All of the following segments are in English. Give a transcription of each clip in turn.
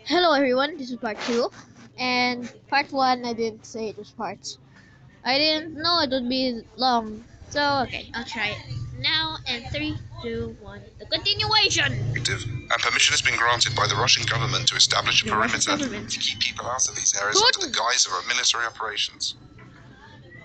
Hello everyone, this is part 2. And part 1, I didn't say it was parts. I didn't know it would be long. So, okay, I'll try it. Now, in 3, 2, 1, the continuation! And permission has been granted by the Russian government to establish a perimeter to keep people out of these areas under the guise of military operations.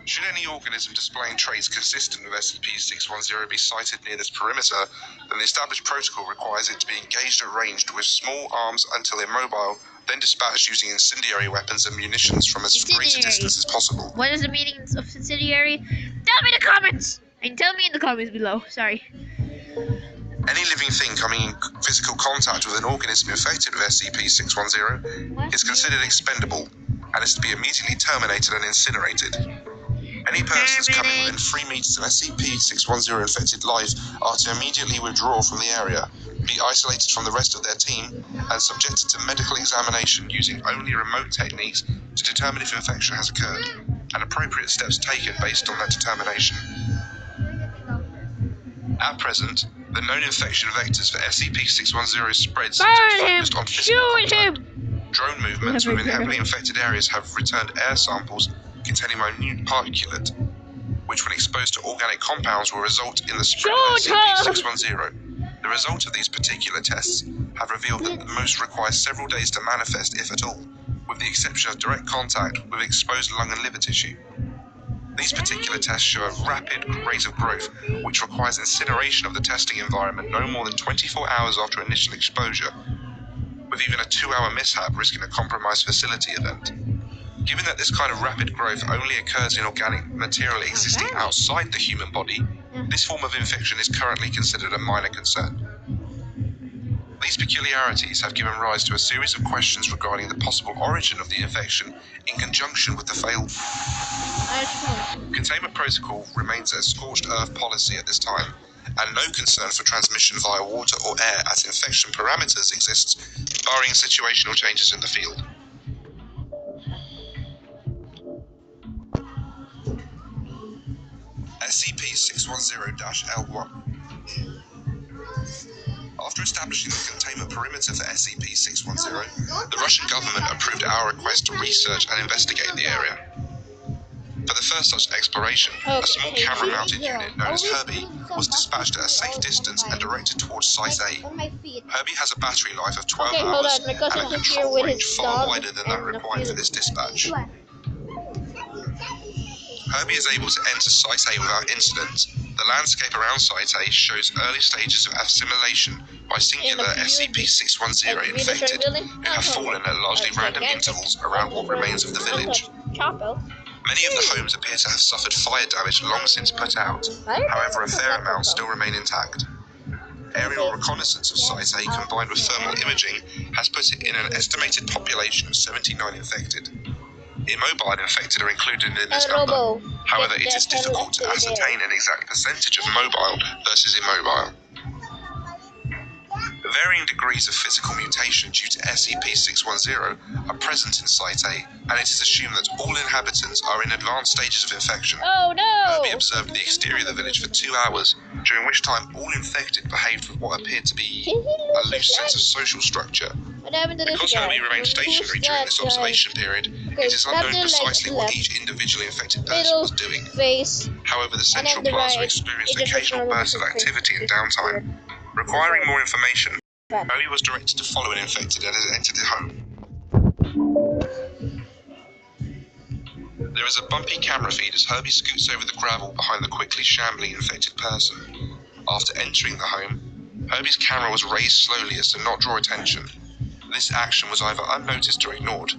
Should any organism displaying traits consistent with SCP-610 be sighted near this perimeter, then the established protocol requires it to be engaged at range with small arms until immobile, then dispatched using incendiary weapons and munitions from as great a distance as possible. What is the meaning of incendiary? Tell me in the comments! And tell me in the comments below, sorry. Any living thing coming in physical contact with an organism infected with SCP-610 is considered expendable and is to be immediately terminated and incinerated. Any persons coming within 3 meters of SCP-610 infected life are to immediately withdraw from the area, be isolated from the rest of their team, and subjected to medical examination using only remote techniques to determine if infection has occurred, and appropriate steps taken based on that determination. At present, the known infection vectors for SCP-610 spreads focused on physical contact. Drone movements within heavily infected areas have returned air samples containing minute particulate, which when exposed to organic compounds will result in the spread of SCP-610. The result of these particular tests have revealed that the most requires several days to manifest, if at all, with the exception of direct contact with exposed lung and liver tissue. These particular tests show a rapid rate of growth, which requires incineration of the testing environment no more than 24 hours after initial exposure, with even a 2-hour mishap risking a compromised facility event. Given that this kind of rapid growth only occurs in organic material existing outside the human body, this form of infection is currently considered a minor concern. These peculiarities have given rise to a series of questions regarding the possible origin of the infection in conjunction with the failed containment protocol remains a scorched earth policy at this time, and no concern for transmission via water or air at infection parameters exists, barring situational changes in the field. SCP-610-L1. After establishing the containment perimeter for SCP-610, the Russian government approved our request to research and investigate the area. For the first such exploration, a small camera-mounted unit known as Herbie was dispatched at a safe distance and directed towards Site A. Herbie has a battery life of 12 hours and a control range far wider than that required for this dispatch. Herbie is able to enter Site A without incident. The landscape around Site A shows early stages of assimilation by singular SCP-610 infected who have fallen at largely random intervals around what remains of the village. Many of the homes appear to have suffered fire damage long since put out, however a fair amount still remain intact. Aerial reconnaissance of Site A combined with thermal imaging has put it in an estimated population of 79 infected. Immobile infected are included in this number. However, it is difficult to ascertain an exact percentage of mobile versus immobile. Varying degrees of physical mutation due to SCP-610 are present in Site A, and it is assumed that all inhabitants are in advanced stages of infection. Oh no! Herbie observed the exterior of the village for 2 hours, during which time all infected behaved with what appeared to be a loose sense of social structure. Because Herbie remained stationary during this observation period, it is unknown precisely what each individually infected person was doing. However, the central plasma experienced occasional bursts of activity and downtime. Requiring more information, Herbie was directed to follow an infected that has entered the home. There is a bumpy camera feed as Herbie scoots over the gravel behind the quickly shambling infected person. After entering the home, Herbie's camera was raised slowly as to not draw attention. This action was either unnoticed or ignored.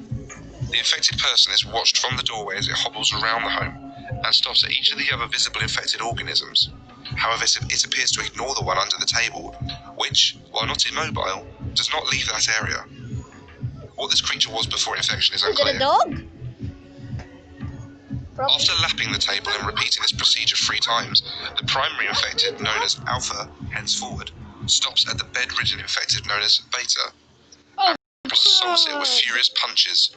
The infected person is watched from the doorway as it hobbles around the home and stops at each of the other visible infected organisms. However, it appears to ignore the one under the table, which, while not immobile, does not leave that area. What this creature was before infection is unclear. Is it a dog? After lapping the table and repeating this procedure 3 times, the primary infected, known as Alpha, henceforward, stops at the bedridden infected known as Beta, and assaults it with furious punches.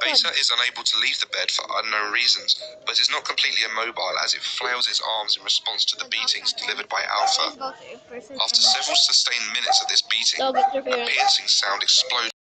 Beta is unable to leave the bed for unknown reasons, but is not completely immobile as it flails its arms in response to the beatings delivered by Alpha. After several sustained minutes of this beating, a piercing sound explodes